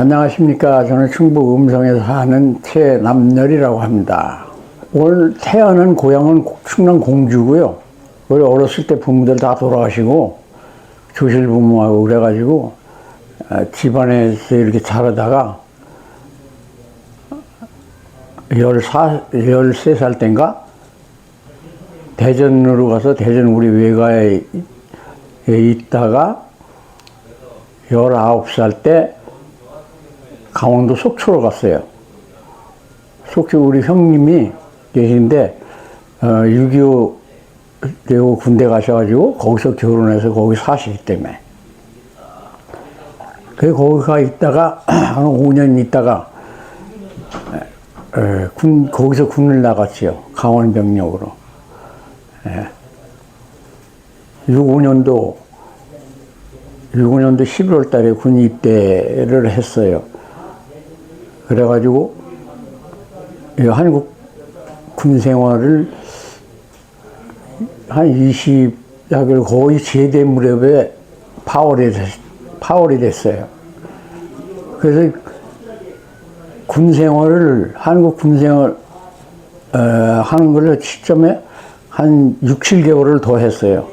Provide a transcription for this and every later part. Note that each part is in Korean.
안녕하십니까. 저는 충북 음성에 사는 최남렬이라고 합니다. 오늘 태어난 고향은 충남 공주고요. 우리 어렸을 때 부모들 다 돌아가시고 조실부모하고 그래가지고 집안에서 이렇게 자라다가 13살 땐가 대전으로 가서 대전 우리 외가에 있다가 19살 때 강원도 속초로 갔어요. 속초 우리 형님이 계신데 6.25 되고 군대 가셔가지고 거기서 결혼해서 거기 사시기 때문에 그래서 거기 가 있다가 한 5년 있다가 거기서 군을 나갔지요. 강원병력으로. 65년도 11월 달에 군 입대를 했어요. 그래가지고 한국 군 생활을 한 20약을 거의 제대 무렵에 파월이 됐어요. 그래서 군 생활을, 한국 군 생활 하는 걸 시점에 한 6, 7개월을 더 했어요.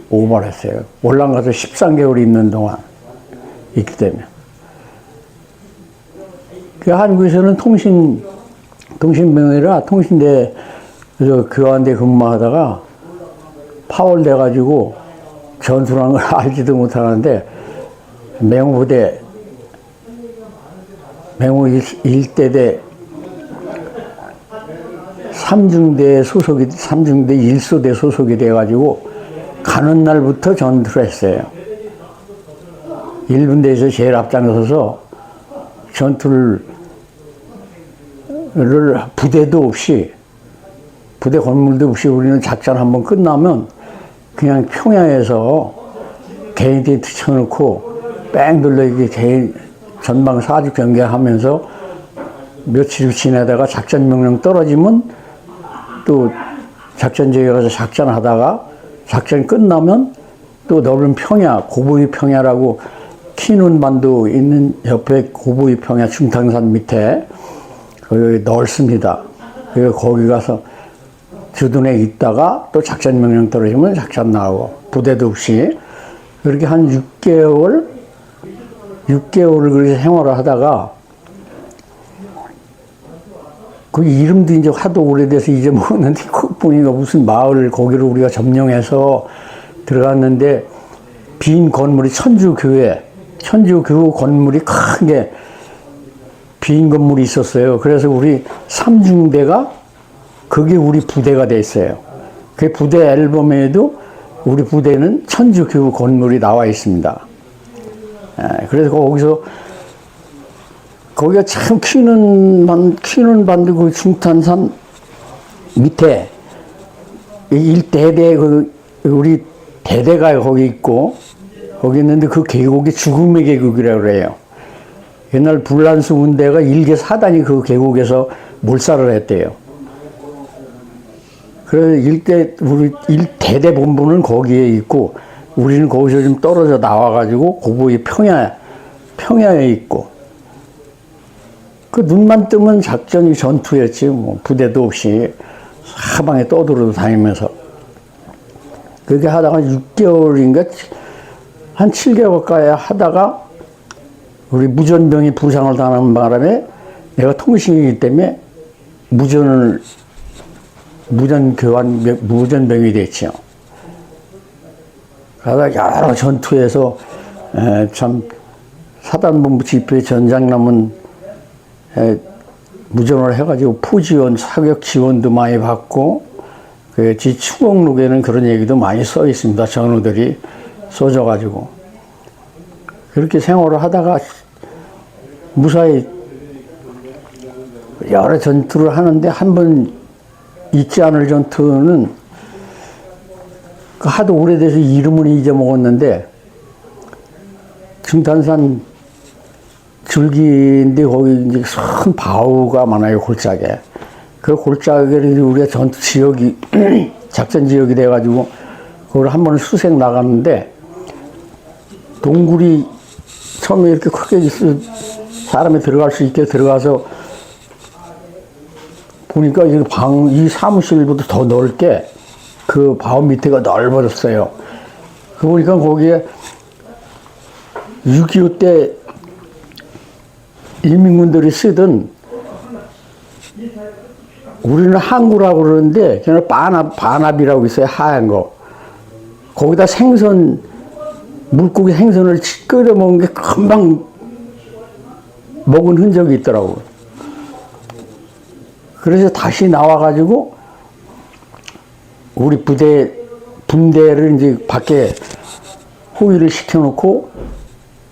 오버를 했어요. 올라가서 13개월 있는 동안 있기 때문에. 그 한국에서는 통신병이라 통신대에서 교환대 근무하다가 파월 돼가지고 전투라는 걸 알지도 못하는데 맹호 1대대 3중대 1소대 소속이 돼가지고 가는 날부터 전투를 했어요. 1분대에서 제일 앞장서서 전투를 부대도 없이, 부대 건물도 없이 우리는 작전 한번 끝나면 그냥 평야에서 개인 텐트 쳐놓고 뺑 둘러 이렇게 개인 전방 사주 경계하면서 며칠 지내다가 작전 명령 떨어지면 또 작전지에 가서 작전하다가 작전 끝나면 또 넓은 평야, 고보이 평야라고 키눈반도 있는 옆에 고보이 평야 중탕산 밑에 거기 넓습니다. 그래서 거기 가서 주둔에 있다가 또 작전 명령 떨어지면 작전 나오고 부대도 없이 그렇게 한 6개월을 그렇게 생활을 하다가 그 이름도 이제 하도 오래돼서 잊어먹었는데 그 보니까 무슨 마을 거기를 우리가 점령해서 들어갔는데 빈 건물이 천주교회 건물이 큰 게 빈 건물이 있었어요. 그래서 우리 3중대가 그게 우리 부대가 돼 있어요. 그 부대 앨범에도 우리 부대는 천주교회 건물이 나와 있습니다. 그래서 거기가 참 키눈반도 그 중탄산 밑에 일대대 우리 대대가 거기 있고 거기 있는데 그 계곡이 죽음의 계곡이라고 그래요. 옛날 불란수 군대가 1개 4단이 그 계곡에서 몰살을 했대요. 그래서 우리 1대대 본부는 거기에 있고 우리는 거기서 좀 떨어져 나와가지고 고보이 평야에 있고 그 눈만 뜨면 작전이 전투였지 뭐 부대도 없이 사방에 떠돌아 다니면서 그렇게 하다가 6개월인가 한 7개월 가까이 하다가 우리 무전병이 부상을 당하는 바람에 내가 통신이기 때문에 무전병이 됐죠. 그러다 여러 전투에서 참 사단본부 집회 전장남은 무전을 해가지고 포지원, 사격 지원도 많이 받고 그 추억록에는 그런 얘기도 많이 써 있습니다. 전우들이 써져가지고 그렇게 생활을 하다가 무사히 여러 전투를 하는데 한 번 잊지 않을 전투는 하도 오래돼서 이름은 잊어먹었는데 중탄산 줄기인데 거기 이제 큰 바우가 많아요. 골짜기에. 그 골짜기에 우리가 전투 지역이 작전 지역이 돼가지고 그걸 한 번 수색 나갔는데 동굴이 처음에 이렇게 크게 사람이 들어갈 수 있게 들어가서 보니까 이 사무실보다 더 넓게 그 바움 밑에가 넓어졌어요. 그 보니까 거기에 6.25 때 인민군들이 쓰던, 우리는 항구라고 그러는데 그냥 반합이라고 있어요. 하얀 거. 거기다 물고기 생선을 끓여 먹은 게 금방 먹은 흔적이 있더라고요. 그래서 다시 나와가지고 우리 분대를 이제 밖에 호위를 시켜놓고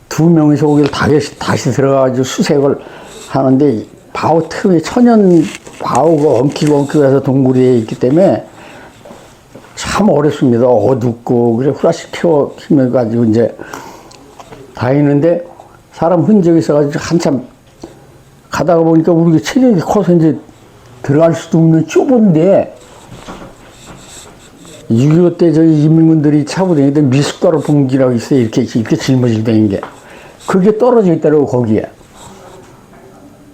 2명이서 거기를 다시 들어가가지고 수색을 하는데, 바우 틈에 천연 바우가 엉키고 해서 동굴에 있기 때문에 참 어렵습니다. 어둡고, 그래, 후라시 키워가지고 이제 다니는데, 사람 흔적이 있어가지고 한참 가다가 보니까 우리 체력이 커서 이제 들어갈 수도 없는 좁은데, 6.25 때 저희 인민군들이 차고 다니던 미숫가루 봉지라고 있어요. 이렇게 짊어지고 다니는 게. 그게 떨어져 있더라고, 거기에.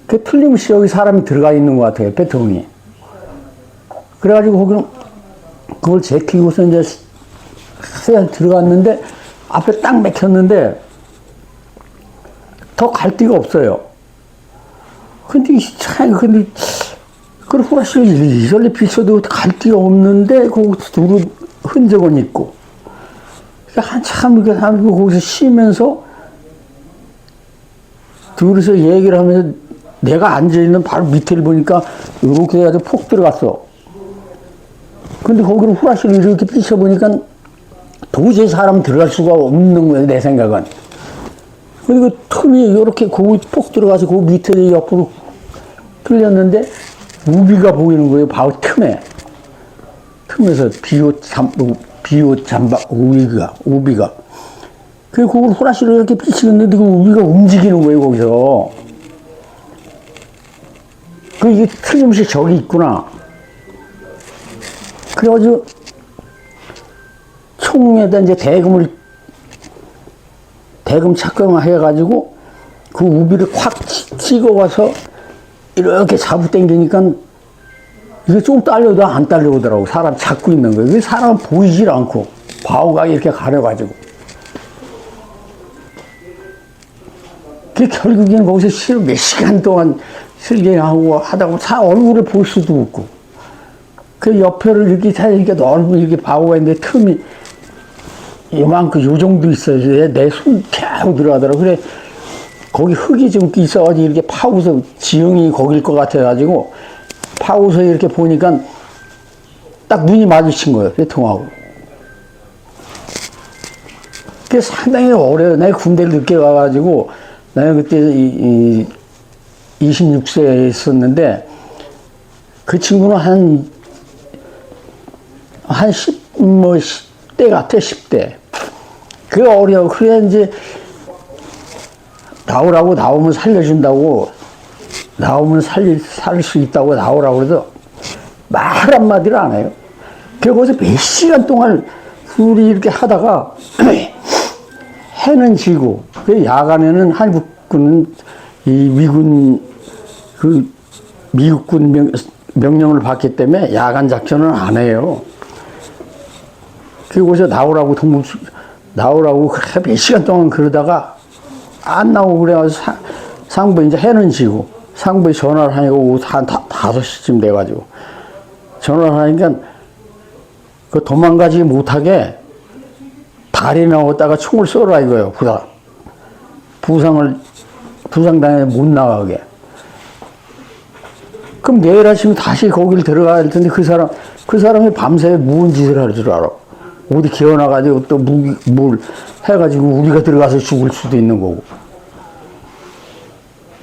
그 틀림없이 여기 사람이 들어가 있는 것 같아요, 배통이. 그래가지고 거기는 그걸 제끼고서 이제 들어갔는데, 앞에 딱 막혔는데, 더 갈 데가 없어요. 근데 그 후라시를 이절리 비춰도 갈 데가 없는데, 거기서 두루 흔적은 있고. 한참 이렇게 거기서 쉬면서, 둘이서 얘기를 하면서 내가 앉아있는 바로 밑을 보니까 이렇게 해가지고 폭 들어갔어. 근데 거기를 후라시를 이렇게 비춰보니까 도저히 사람 들어갈 수가 없는 거예요, 내 생각은. 그리고 틈이 이렇게 거기 폭 들어가서 그 밑에 옆으로 뚫렸는데 우비가 보이는 거예요, 바로 틈에서 비옷 잠박 우비가. 그리고 그걸 후라시를 이렇게 비치는데 그 우비가 움직이는 거예요, 거기서. 이게 틀림없이 저기 있구나. 그래가지고 총에다 이제 대금 착용해가지고 그 우비를 콱 찍어가서 이렇게 잡고 당기니까 이게 좀 딸려도 안 딸려오더라고. 사람 잡고 있는 거예요. 사람은 보이질 않고 바우가 이렇게 가려가지고. 그 결국에는 거기서 몇 시간 동안 실갱하고 하다가 얼굴을 볼 수도 없고, 그 옆에를 이렇게 넓은 이렇게 바우가 있는데 틈이 요만큼 요 정도 있어요. 내 손 겨우 들어가더라고. 그래, 거기 흙이 좀 있어가지고 이렇게 파고서 지형이 거길 것 같아가지고 파고서 이렇게 보니까 딱 눈이 마주친 거예요. 통하고. 그게 상당히 어려워요. 내가 군대를 늦게 가가지고, 내가 그때 26세에 있었는데, 그 친구는 한 10대 같아, 10대. 그게 어려워. 그래, 이제, 나오면 살려준다고, 나오면 살 수 있다고 나오라고 그래도 말 한마디를 안 해요. 그리고 거기서 몇 시간 동안 둘이 이렇게 하다가, 해는 지고, 그 야간에는 한국군은 미국군 명령을 받기 때문에 야간 작전을 안 해요. 그리고서 나오라고 그래 몇 시간 동안 그러다가 안 나오고 그래가지고 상부에 이제 해는 지고 상부에 전화를 하니까 오후 한 5시쯤 돼가지고 전화를 하니까 그 도망가지 못하게 다리 나왔다가 총을 쏘라 이거예요. 부상당해 못 나가게. 그럼 내일 아침에 다시 거기를 들어가야 할 텐데 그 사람이 밤새 무슨 짓을 할 줄 알아. 어디 기어나가지고 또 뭘 해가지고 우리가 들어가서 죽을 수도 있는 거고.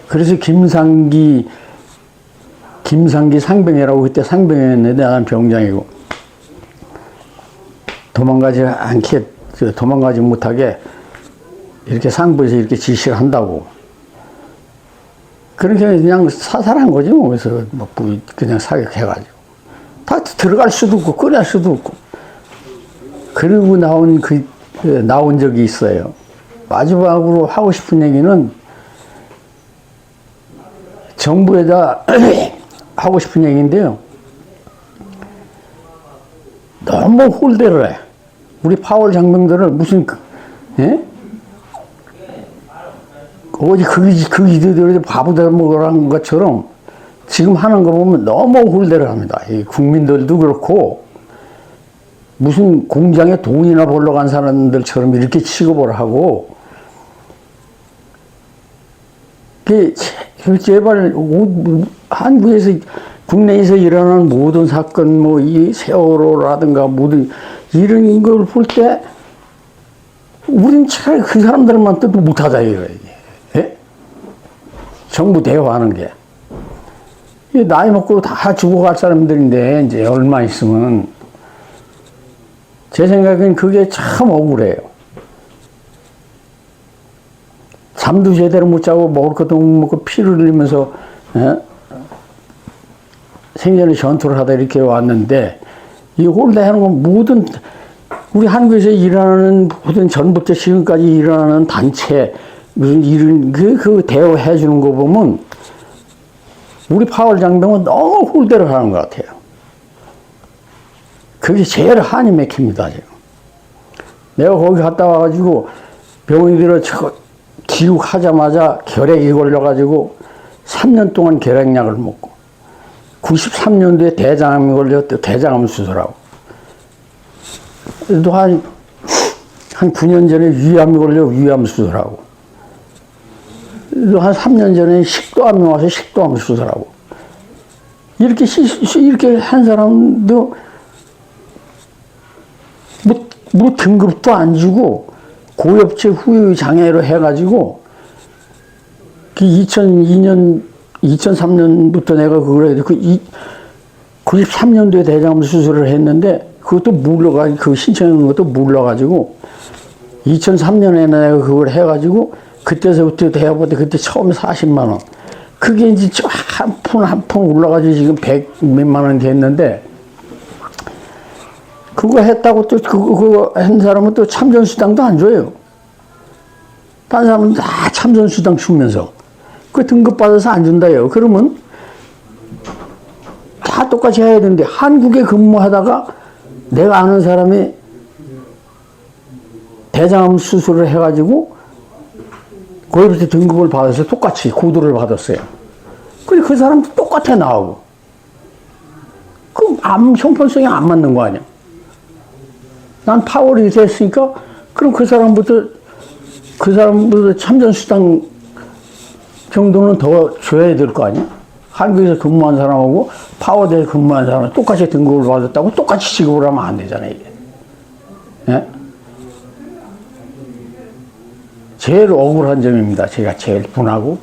그래서 김상기 상병이라고 그때 상병이었는데 나는 병장이고 도망가지 못하게 이렇게 상부에서 이렇게 지시를 한다고. 그렇게 그냥 사살한 거지 뭐. 그래서 그냥 사격해가지고 다 들어갈 수도 없고 끓일 수도 없고. 그리고 나온 적이 있어요. 마지막으로 하고 싶은 얘기는 정부에다 하고 싶은 얘기인데요. 너무 홀대를 해. 우리 파월 장병들을 무슨, 예? 어디 그이들이 바보들 먹으라는 것처럼 지금 하는 거 보면 너무 홀대를 합니다. 이 국민들도 그렇고, 무슨 공장에 돈이나 벌러 간 사람들처럼 이렇게 취급을 하고, 제발 한국에서 국내에서 일어나는 모든 사건 뭐 이 세월호라든가 모든 이런 걸 볼 때 우린 차라리 그 사람들만 뜻도 못하다 이거예요. 예? 정부 대화하는 게 나이 먹고 다 죽어갈 사람들인데 이제 얼마 있으면 제 생각엔 그게 참 억울해요. 잠도 제대로 못 자고 먹을 것도 못 먹고 피를 흘리면서 생전에 전투를 하다 이렇게 왔는데 이 홀대하는 건 모든 우리 한국에서 일어나는 모든 전부터 지금까지 일어나는 단체 무슨 이런 그 대우해 주는 거 보면 우리 파월 장병은 너무 홀대를 하는 것 같아요. 그게 제일 한이 맥힙니다 지금. 내가 거기 갔다 와가지고 병원에 들어 귀국하자마자 결핵이 걸려가지고 3년 동안 결핵약을 먹고 93년도에 대장암이 걸렸대. 대장암 수술하고 또 한 9년 전에 위암이 걸려 위암 수술하고 또 한 3년 전에 식도암이 와서 식도암 수술하고 이렇게 한 사람도 뭐 등급도 안 주고 고엽체 후유 장애로 해가지고 그 2003년부터 내가 그걸 해야 돼. 93년도에 대장암 수술을 했는데 그것도 물러가지고 그 신청한 것도 물러가지고 2003년에 내가 그걸 해가지고 그때서부터 대학부터 그때 처음 40만 원. 그게 이제 한 푼 올라가지고 지금 100 몇만 원이 됐는데 그거 했다고 또 그거 한 사람은 또 참전수당도 안 줘요. 다른 사람은 다 참전수당 주면서 그 등급 받아서 안 준다요. 그러면 다 똑같이 해야 되는데 한국에 근무하다가 내가 아는 사람이 대장암 수술을 해가지고 거기부터 등급을 받아서 똑같이 고도를 받았어요. 근데 그 사람도 똑같아 나오고 그 암 형편성이 안 맞는 거 아니야. 난 파월이 됐으니까 그럼 그 사람부터 참전수당 정도는 더 줘야 될 거 아니야? 한국에서 근무한 사람하고 파워대에서 근무한 사람은 똑같이 등급을 받았다고 똑같이 지급을 하면 안 되잖아요, 이게. 예? 제일 억울한 점입니다. 제가 제일 분하고.